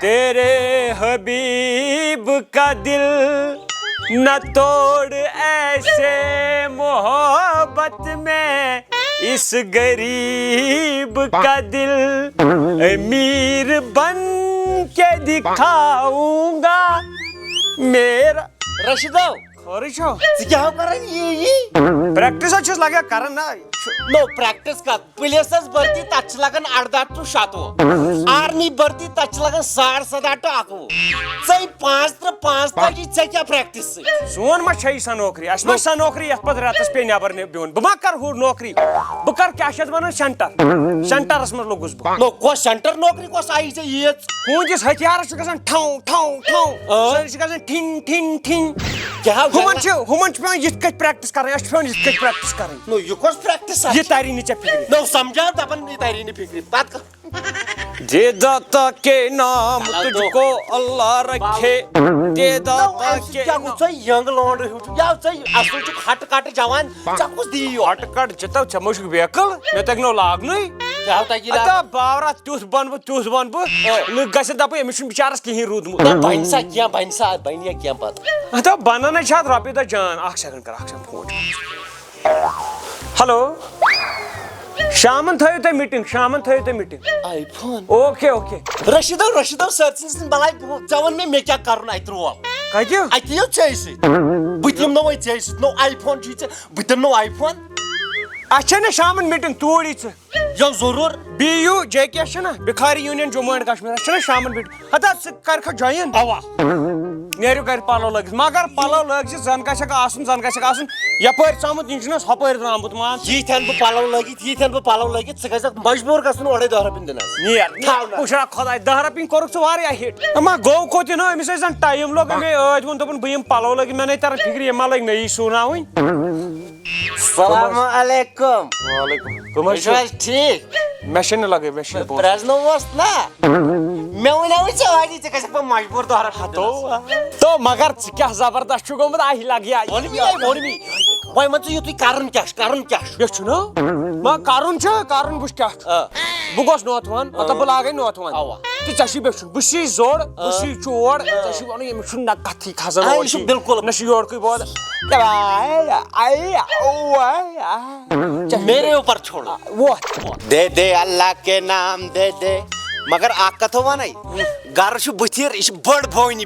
تیرے حبیب کا دل نہ توڑ ایسے محبت میں اس غریب کا دل امیر بن کے دکھاؤں گا میرا رشیدو خورش ہو ژٕ کیٛاہ کران یی پریکٹس چھس لگا کرن نا نو پریکٹس کا پولیسس بھرتی تتھ چھ لگان 18 ٹو 19 آرمی بھرتی تتھ چھ لگان 7.5 ٹو 11 ژے 5 تاجی ژے کیٛاہ پریکٹس سون ما چھے سا نوکری اس ما سا نوکری یتھ پتہٕ رٮ۪تس پے نٮ۪بر بِہُن بہٕ ما کرٕ ہُہ نوکری بہٕ کرٕ کیٛاہ چھِ اتھ ونان سینٹرس منٛز لوٚگُس بہٕ نو کۄس سینٹر نوکری کۄس آیی ژےٚ ییٖژ ہوٗنِس ہتھیارس چھُ گژھان ٹھَو ٹھَو ٹھَو سٲری چھِ گژھان ٹھِنۍ ٹھِنۍ ٹھِنۍ ہُمن چھِ پٮ۪وان یِتھ کٔٹھۍ پریکٹس کرٕنۍ اَسہِ چھِ پٮ۪وان یِتھ کٔٹھۍ پریکٹس کرٕنۍ نو یہِ کۄس پریکٹس یہ تاری نہیں ژےٚ فکرِ نو سمجھا دپان یہِ تاری نہٕ فکرِ پتہٕ دے داتا کے نام تجھ کو اللہ رکھے دے داتا کے کیٛاہ گوٚو ژےٚ ینگ لونڈر ہیوٗ چھُ یا ژےٚ اصل چھُکھ ہٹہٕ کٹہٕ جوان ژےٚ کُس دِیی یورٕ ہٹ کٹ جتو ژےٚ ما چھُکھ بیکل مےٚ تگہِ نو لاگنُے کیٛاہ تگی اتا باورا تیُتھ بن بہٕ لُکھ گژھِ دپٕنۍ أمِس چھُنہٕ بِچارس کِہیٖنۍ روٗدمُت بنہِ سا کینٛہہ بنہِ یا کینٛہہ پتہٕ اتا بنانے چھِ اتھ رۄپیہِ دہ جان اکھ سیکنڈ کر اکھ سیکنڈ فون ہلو شامن تھٲیِو تُہۍ میٖٹِنٛگ آی فون اوکے اوکے رشیدو سٲرسٕے سٕنٛدۍ بلاے ژےٚ ووٚن مےٚ کیٛاہ کرُن اتہِ رول کتہِ اتہِ یِیو ژےٚ سۭتۍ بہٕ دِمہٕ نو وۄنۍ ژےٚ سۭتۍ نو آی فون چھُے ژےٚ بہٕ دِمہٕ نو آی فون اَسہِ چھےٚ نا شامن میٖٹِنٛگ توٗرۍ یی ژٕ یو ضروٗر بی یوٗ جے کے چھُ نا بِخاری یوٗنین جموں اینڈ کشمیٖر اَسہِ چھےٚ نا شامن میٖٹِنٛگ ہتا ژٕ کرکھا جویِن اوا نیرِو گرِ پلو لٲگِتھ مگر پلو لٲگِتھ زن گژھکھ آسُن یپٲرۍ ژامُت یہِ چھُنس ہۄپٲرۍ درامُت مان ییٖتھٮ۪ن بہٕ پلو لٲگِتھ ژٕ گژھکھ مجبوٗر گژھُن اورے 10 رۄپیہِ دِنس نیر وٕچھا خۄداے 10 رۄپیہِ کوٚرُکھ ژٕ واریاہ ہِٹ اما گوٚو کوٚت نہٕ أمِس ٲسۍ زن ٹایم لوٚگ أمۍ ٲدۍ ووٚن دوٚپُن بہٕ یِمہٕ پلو لٲگِتھ مےٚ نَے تران فِکرِ یِم ما لٔگۍ نٔیی سُوناوٕنۍ السلام علیکم وعلیکم تُہۍ چھِو حظ ٹھیٖک مےٚ چھِنہٕ لگٲے مےٚ چھِ پرٛزنووس نا مےٚ وَنیٛاوٕے ژےٚ واری ژٕ گژھکھ پتہٕ مجبوٗر 10 رۄپیہِ تو مگر ژٕ کیٛاہ زبردست چھُ گوٚمُت آہہِ لگیا ووٚن مےٚ وۄنۍ ون ژٕ یُتُے کرُن کیٛاہ چھُ مےٚ چھُنہ ما کرُن وٕچھ کیٛاہ چھُ بہٕ گوٚژھ نوتوان مطلب بہٕ لاگے نوتوان تہٕ ژےٚ چھُے بیٚچھُن بہٕ چھُسے زوٚر بہٕ چھُسے چور ژےٚ چھُے وَنُن أمِس چھُنہٕ نہ کتھٕے کھسان بالکل نہ چھُ یورکُے بوزان میرے اوپر چھوڑو ووت دے اللہ کے نام دے مگر اکھ کتھ ونے گرٕ چھُ بٕتھِر یہِ چھِ بٔڑ بونی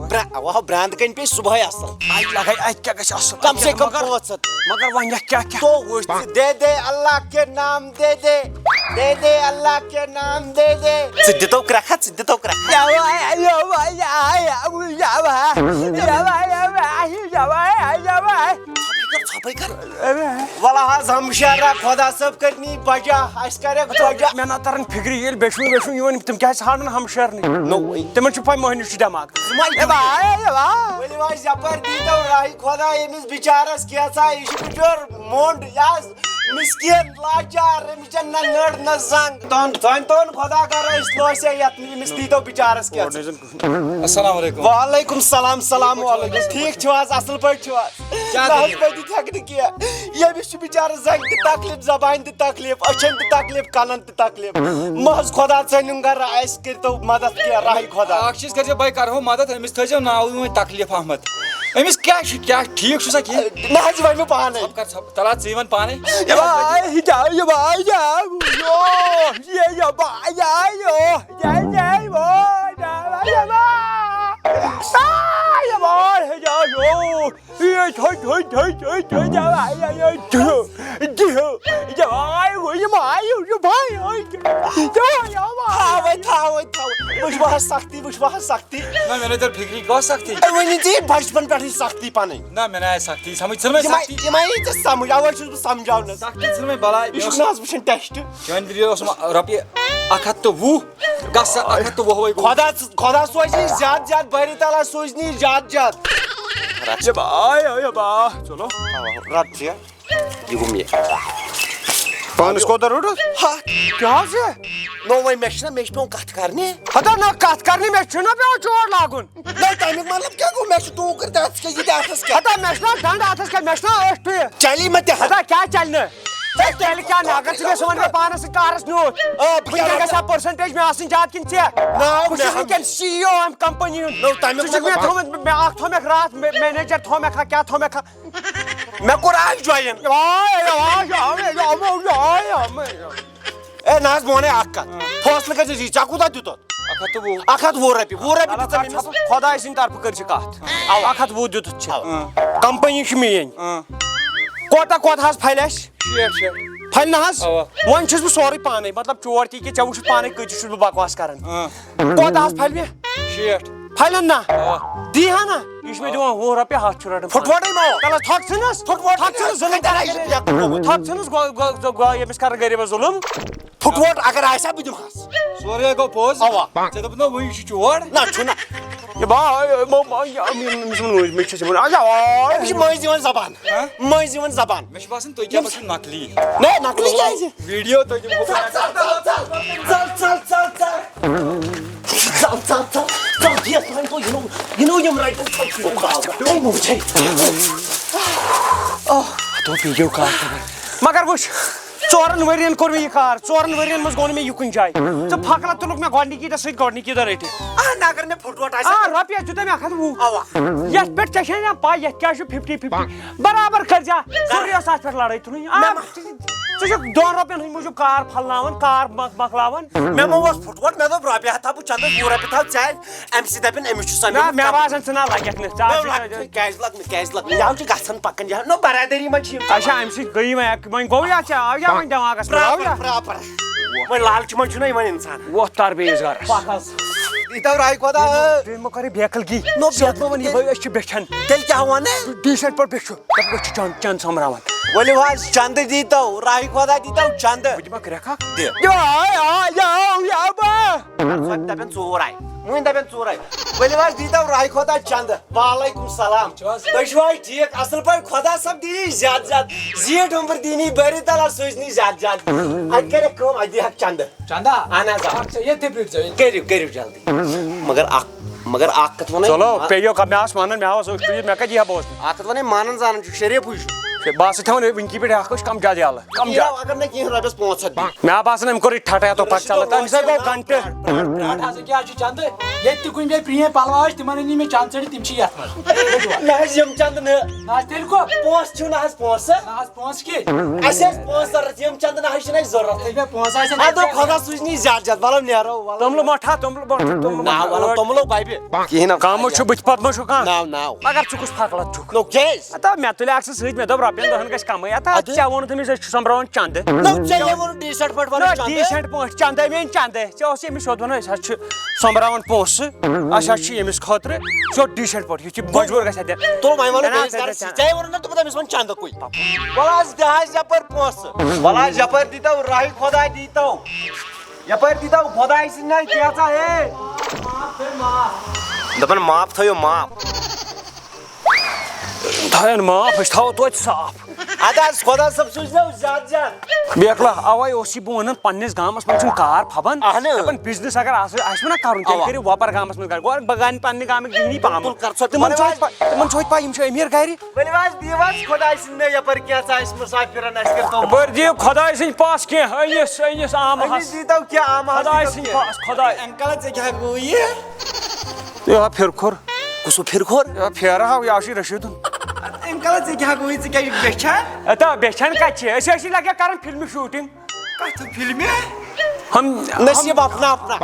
برٛانٛدٕ کنہِ پیٚیہِ صبحٲے اصل لگے اتہِ کیٛاہ گژھِ اصل کم سے کم 500 مگر وۄنۍ کیٛاہ تو وٕچھ ژٕ دے اللہ کے نام دے اللہ کے نام دے ژٕ دِتو کرٛکھا وَلہ حظ ہمشیرا خۄدا صٲب کٔرنی بجا اَسہِ کریکھ بجا مےٚ نہ تران فِکرِ ییٚلہِ بیٚچھُن یِوان تِم کیٛازِ ژھانڈن ہمشیرنٕے تِمن چھُ پاے مٔہنِس چھُ دٮ۪ماغ ؤلِو حظ یپٲرۍ دیٖتو راہی خۄدا أمِس بِچارس کیژھا یہِ چھُ بِچور موٚنڈ یہِ حظ مسکیٖن لاچار أمِس چھےٚ نہ نٔر نہ زنٛگ تۄہہِ تون خۄدا کرو أسۍ لوسے یتھ أمِس دیٖتو بِچارس کیژھا السلام علیکم وعلیکم السلام السلام علیکم ٹھیٖک چھِو حظ اصل پٲٹھۍ چھِو حظ نہ حظ پٔتِتھ ہٮ۪کہٕ نہٕ کینٛہہ ییٚمِس چھُ بِچارس زنٛگہِ تہِ تکلیٖف زبانہِ تہِ تکلیٖف أچھن تہِ تکلیٖف کَنن تہِ تکلیٖف مہ حظ خۄدا ژٲنِم گرٕ اَسہِ کٔرۍتو مدد کینٛہہ راہی خۄدا اکھ چیٖز کٔرزیٚو بھاے کرہو مدد أمِس تھٲیزیٚو ناوٕے وۄنۍ تکلیٖف احمد أمِس کیٛاہ چھُ کیٛاہ ٹھیٖک چھُ سا کینٛہہ نہ حظ وۄنۍ بہٕ پانے تلا ژٕ وَن پانے سختی نہ مےٚ نَے تر فِکری کۄس سختی ؤنِو ژےٚ بچپن پٮ۪ٹھٕے سختی پنٕنۍ نہ مےٚ نَے آیہِ سختی سمجھ ژٕ مےٚ سختی یِم آیی ژےٚ سمجھ اَوے چھُس بہٕ سمجھاونس سختی ژٕ مےٚ بلاے یہِ چھُکھ نہ حظ وٕچھان ٹیسٹ چٲنۍ دِلی اوسُم رۄپیہِ 120 گژھ سا 120 خۄدا سوزی زیادٕ زیادٕ بٲری تعالیٰ سوزنی زیادٕ زیادٕ چلو رد چھِ یہِ گوٚو مےٚ پانس کوتاہ روٚٹُس کیٛاہ حظ نو وۄنۍ مےٚ چھُنہ مےٚ چھِ پیٚوان کتھ کرنہِ ہتا نہ کتھ کرنہِ مےٚ چھُنہ پیٚوان چور لاگُن نہ تمیُک مطلب کیٛاہ گوٚو مےٚ چھُ ٹوٗکٕر تہِ اَتھس کیٛاہ یہِ تہِ اَتھس کیٛاہ ہتا مےٚ چھُنہ ڈنڈ اتھس کیٚتھ مےٚ چھُنہ أچھ ٹُیِتھ چلی مےٚ تہِ ہتا کیٛاہ چلہِ نہٕ تیٚلہِ کیٛاہ نہٕ اگر ژٕ مےٚ ژٕ وَن مےٚ پانَس سۭتۍ کارَس نیوٗت وٕنکٮ۪ن گژھِ ہا پٔرسَنٹیج مےٚ آسٕنۍ زیادٕ کِنہٕ ژےٚ بہٕ چھُس وٕنکٮ۪ن CEO اَمہِ کَمپٔنی ہُنٛد ژٕ چھُکھ مےٚ تھوٚمُت مےٚ اکھ تھوٚمکھ راتھ مینیجر تھوٚمکھا کیٛاہ تھوٚمکھا مےٚ کوٚر اکھ جویِن اے نہ حظ بہٕ وَنے اکھ کَتھ فٲصلہٕ گژھِ یی ژےٚ کوٗتاہ دیُتُتھ 120 رۄپیہِ دِژ ژےٚ أمِس خۄداے سٕنٛدِ طرفہٕ کٔرۍ ژٕ کَتھ 120 دِتُتھ ژےٚ کَمپٔنی چھِ میٛٲنۍ کوتاہ حظ پھلہِ اَسہِ پھلہِ نہ حظ وۄنۍ چھُس بہٕ سورُے پانے مطلب چور تہِ کہِ ژےٚ وٕچھُتھ پانے کۭتِس چھُس بہٕ بکواس کران کوتاہ حظ پھلہِ مےٚ 60 پھلٮ۪ن نہ دی ہا نہ یہِ چھُ مےٚ دِوان 100 رۄپیہِ 100 چھُ رٹان فُٹووٹٕے مو چلو تھۄکھ ژھٕنس تھۄکھ ژھٕنس ظُلُم تھۄکھ ژھٕنس ییٚمِس کران غریٖبس ظُلُم فُٹووٹ اگر آسہِ ہا بہٕ دِمہس سورُے گوٚو پوٚز ژےٚ دوٚپُتھ نہ وٕنۍ یہِ چھُ چور نہ چھُنہ یہِ مےٚ چھُ أمِس چھِ مٔنٛزۍ یِوان زبان مٔنٛزۍ یِوان زبان مےٚ چھُ باسان تُہۍ کیٛاہ باسان نقلی نہ نقلی کیازِ ویٖڈیو تُہۍ دِمہو مگر وٕچھ 4 ؤرین کوٚر مےٚ یہِ کار 4 ؤرین منٛز گوٚو نہٕ مےٚ یہِ کُنہِ جایہِ ژٕ پھکلا تُلُکھ مےٚ گۄڈنِکی دۄہ سۭتۍ گۄڈنِکی دۄہ رٔٹِتھ اگر مےٚ فُٹووٹ آسہِ رۄپیہِ دِتُے مےٚ 120 یتھ پٮ۪ٹھ ژےٚ چھے نا پاے یتھ کیٛاہ چھُ 50-50 برابر کٔرزِ سورُے ٲس اتھ پٮ۪ٹھ لڑٲے تُلٕنۍ ژٕ چھُکھ 2 رۄپین ہٕنٛدۍ موٗجوٗب کار پھلناوان کار مۄکلاوان مےٚ ما اوس فُٹووٹ مےٚ دوٚپ رۄپیہِ ہتھ تھاو بہٕ چندس 2 رۄپیہِ تھاو ژےٚ اَمہِ سۭتۍ دپن أمِس چھُ مےٚ باسان ژٕ نا لگٮ۪کھ نہٕ کیازِ لگ نہٕ یہِ چھُ گژھان پکان یہِ نو برادٔری منٛز چھِ اچھا اَمہِ سۭتۍ گٔیی وۄنۍ گوٚو یا ژےٚ آو یا وۄنۍ دٮ۪ماغس پراپر وۄنۍ لالچہِ منٛز چھُنہ یِوان اِنسان وۄتھ تر بیٚیِس گرس ییٖتو راے خۄدا بیٚیہِ مہ کر بیکلگی صحت مہ ون یہِ أسۍ چھِ بیچھان تیٚلہِ کیٛاہ وَنہٕ ڈیٖسنٹ پٲٹھۍ بیچھو أسۍ چھِ چند سومبراوان ؤلِو حظ چندٕ دیٖتو راے خۄدا دیٖتو چندٕ بہٕ دِمکھ رٮ۪کھا دپن 2 آیہِ وٕنۍ دپن 2 آیہِ ؤلِو حظ دیٖتو راے خۄدا چندٕ وعلیکُم سلام تُہۍ چھِو حظ ٹھیٖک اصل پٲٹھۍ خۄدا صٲب دِیٖنی زیادٕ زیادٕ زیٖٹھ عُمر دِیٖنی بٔری تلا سوٗزنی زیادٕ زیادٕ اَتہِ کَرٮ۪کھ کٲم اَتہِ دِیٖہکھ چندٕ اہن حظ کٔرِو جلدی مگر اکھ کتھ وَنٕنۍ چلو پیٚیو مےٚ آس وَنان مےٚ آس مےٚ کَتہِ یی ہا بوزنہٕ اکھ کتھ وَنٕنۍ مانان زانان چھُ شریٖفٕے چھُ بہٕ ہسا تھاوان وٕنکی پٮ۪ٹھ اکھ کم زیادٕ یَلہٕ کم زیادٕ اگر نہٕ کینٛہہ رۄپیس 500 مےٚ باسان أمۍ کوٚر یہِ ٹھٹا تو پتہٕ چلان تَمہِ سۭتۍ گوٚو گنٹہٕ ییٚتہِ تہِ کُنہِ جایہِ پرٛٲنۍ پَلوا ٲسۍ تِمن أنی مےٚ چند ژٔٹِتھ تِم چھِ یتھ منٛز نہ حظ یِم چندٕ نہٕ نہ حظ تیٚلہِ گوٚو پونٛسہٕ چھِو نہ حظ پونٛسہٕ نہ حظ پونٛسہٕ کیٛازِ اَسہِ ٲسۍ پونٛسہٕ ضروٗرت یِم چندٕ نہ حظ چھِنہٕ اَسہِ ضروٗرت ییٚلہِ مےٚ پونٛسہٕ آسن اَدٕ خۄدا سوٗزنی زیادٕ زیادٕ وَلو نیرو توٚملہٕ مٹھا توٚملہٕ توٚملو بَبہِ کِہیٖنۍ نہٕ کم چھُ بٕتھِ پتہٕ ما چھُ کانٛہہ ناو مگر ژٕ کُس پھکلت چھُکھ نو کیٛازِ اتا مےٚ تُلیکھ ژٕ سۭتۍ مےٚ دوٚپ رۄپین دہن گژھِ کمٕے اتا ژےٚ ووٚنُتھ أمِس أسۍ چھِ سومبراوان چندٕ نو ژےٚ ووٚنُتھ ڈیٖسنٹ پٲٹھۍ وَنُن چندٕ ڈیٖسنٹ پٲٹھۍ چندے میٲنۍ چندے ژےٚ اوس أمِس سیوٚد ونان أسۍ حظ چھِ سومبراوان پونٛسہٕ أسۍ حظ چھِ أمِس خٲطرٕ سیوٚد ڈیٖسنٹ پٲٹھۍ یہِ چھِ مجبوٗر گژھِ ہا دِتھ تُل وۄنۍ وَنو ژےٚ ووٚنُتھ نہ دوٚپُتھ أمِس وَن چندٕ کُے وَلہٕ حظ دِ حظ یپٲرۍ پونٛسہٕ وَلہٕ حظ یپٲرۍ دیٖتو راے خۄدا دیٖتو یپٲرۍ دیٖتو خۄداے سٕنٛدۍ نہ کیٛاہ ہے دَپان معاف تھٲیِو معاف تھاین معاف أسۍ تھاوو توتہِ صاف اَدٕ حظ خۄدا صٲب سوٗزنو زیادٕ زیادٕ بیکلا اَوے اوس یہِ بہٕ وَنان پننِس گامس منٛز چھُنہٕ کار پھبان اہن دَپان بِزنِس اگر آسہِ نا کرُن تیٚلہِ کٔرِو وۄپر گامس منٛز گوٚو بہٕ گانہِ پننہِ گامٕکۍ دیٖنی پہم تِمن چھُ ہوٚتہِ پاے یِم چھِ أمیٖر گرِ ؤلِو حظ دِیِو حظ خۄداے سٕنٛدۍ یپٲرۍ کینٛژھا اَسہِ مُسافِرن اَسہِ کٔرۍتو یپٲرۍ دِیِو خۄداے سٕنٛدۍ پاس کینٛہہ أنِس آمہس دیٖتو کینٛہہ عام خۄداے سٕنٛدۍ پاس خۄداے انکل ژےٚ کیٛاہ گوٚو یہِ یہِ پھِرکھُر کُسو پھِرکھور پھیرٕ ہاو یہِ چھُ رشیٖدُن انکل ژےٚ کیٛاہ گوٚو ژٕ کیٛاہ چھُکھ بیچھان اتا بیچھان کتہِ چھِ أسۍ ٲسی لگے کران فِلمہِ شوٗٹِنگ کتھ فِلمہِ ہم نصیٖب اپنا اپنا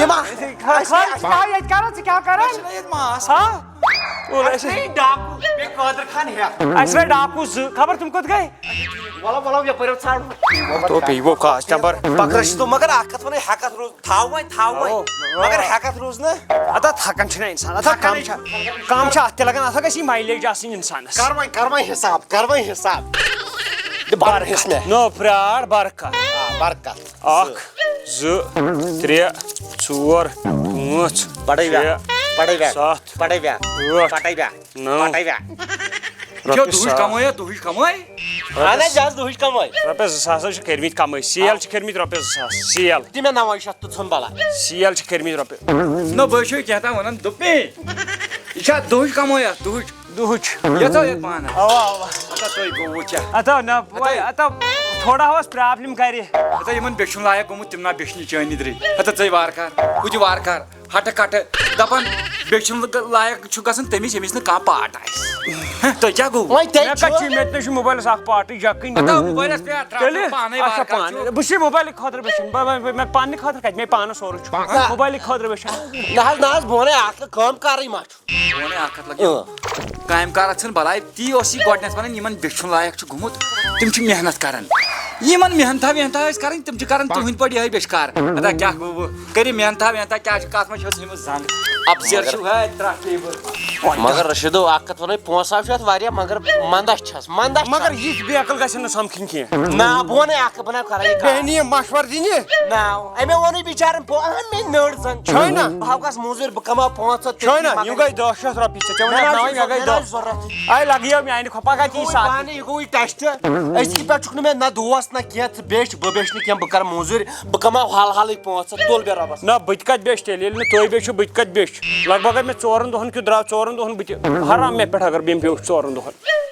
یِما ییٚتہِ کران ژٕ کیٛاہ کران ییٚتہِ ماس ہاں ڈاکوٗ بیٚیہِ قٲدر خان ہیٚتھ اَسہِ رٔٹۍ ڈاکوٗ 2 خبر تِم کوٚت گٔے وَلو یپٲرۍ ژھانڈ تو بیٚیہِ گوٚو کاس نمبر بکرس تو مگر اکھ کتھ وَنٕے ہٮ۪کتھ روٗز تھاو وۄنۍ مگر ہٮ۪کتھ روٗز نہٕ اتا تھکان چھُنہ اِنسان اتا کم چھِ اتھ تہِ لگان اتھ گژھِ یہِ مایلیج آسٕنۍ اِنسانس کر وۄنۍ حِساب کر وۄنۍ حِساب بر حِصہٕ مےٚ نو پرٛار برکت برکت 1 2 3 4 5 پڑے ویا 7 پڑے ویا 8 پٹے ویا 9 پٹے ویا دُہٕچ کمٲے دُہٕچ کمٲے اہن حظ جہاز دُہٕچ کمٲے رۄپیس 2000 چھِ کٔرمٕتۍ کمٲے سیل چھِ کٔرمٕتۍ رۄپیس 2000 سیل دِ مےٚ 900 تہٕ ژھُن بلا سیل چھِ کٔرمٕتۍ رۄپیس نہ بہٕ چھُ کیٛاہ تام ونان دوٚپمے یہِ چھا دُہٕچ کمٲے دُہٕچ دُہٕچ یہ پانا اوا اوا تُہۍ گوٚوُ کیٛاہ اتا نہ اتا تھوڑا اوس پرابلم کرِ ہتا یِمن بیٚچھُن لایق گوٚمُت تِم نا بیٚچھنہِ چٲنی درٕے ہتا ژٕے وارٕ کار ہُہ تہِ وارٕ کار ہٹہٕ کٹہٕ دپان بیٚچھُن لایق چھُ گژھان تٔمِس ییٚمِس نہٕ کانٛہہ پاٹ آسہِ تۄہہِ کیٛاہ گوٚو وۄنۍ مےٚ تیٚلہِ کتہِ چھُ چھُ مےٚ تہِ چھُ موبایلس اکھ پاٹٕچ یقٕنۍ موبایلس پٮ۪ٹھ تیٚلہِ پانے اچھا وارٕ کار پانہٕ بہٕ چھُس موبایلہٕ خٲطرٕ وٕچھان مےٚ پننہِ خٲطرٕ کتہِ مےٚ پانس سورُے چھُ موبایلہٕ خٲطرٕ وٕچھان نہ حظ بہٕ وَنے اکھ کٲم کَرٕنۍ ما چھُ ونے اکھ ہتھ لگہِ کامہِ کارس چھنہٕ بلاے تی اوس یہِ گۄڈنیتھ ونان یِمن بیٚچھُن لایق چھُ گوٚمُت تِم چھِ محنت کران یِمن محنتھا وحنتھا ٲسۍ کرٕنۍ تِم چھِ کران تُہنٛدۍ پٲٹھۍ یِہے بیٚچھِ کار ادا کیٛاہ گوٚو کٔرِو محنتھا وحنتھا کیٛاہ چھِ کتھ منٛز چھِ ژھٕنمٕژ زنٛگ افسر چھُ ہے ترٛٹھ لیبر مگر رشیدو اکھ کتھ وَنے پونٛسہٕ چھُ اتھ واریاہ مگر منٛدچھ چھس منٛدچھ مگر یِتھ بے عقل گژھن نہٕ سمکھٕنۍ کینٛہہ نہ بہٕ وَنے اکھ بہٕ نہ کران یہِ کٲم. بیٚہنہِ مشور دِنہِ نہ أمۍ ووٚنُے بِچارن مےٚ نٔر زن چھٲے نا؟ بہٕ ہاو گژھ موٚزوٗرۍ بہٕ کماو 500 چھٲے نا یِم گٔے 10,000 رۄپیہِ ژےٚ وَنیٚتھ مےٚ گٔے 10 ضوٚرتھ آے لگیو میانہِ کھۄپا کتہِ یی ساتھ یہِ گوٚو یہِ ٹیسٹ أزکہِ پٮ۪ٹھ چھُکھ نہٕ مےٚ نہ دوس نہ کینٛہہ ژٕ بیچھ بہٕ بیچھ نہٕ کینٛہہ بہٕ کرٕ موٚزوٗرۍ بہٕ کماو حال حالٕے 500 تُل بیٚہہ رۄبس نہ بہٕ تہِ کتہِ بیچھِ تیٚلہِ ییٚلہِ نہٕ تُہۍ بیچھِو بہٕ تہِ کتہِ بیچھِ لگ بگ مےٚ 4 دۄہن کیُتھ درٛاو 4 دۄہن بہٕ تہِ حرام مےٚ پٮ۪ٹھ اگر بیٚیہِ بیوٗٹھ 4 دۄہن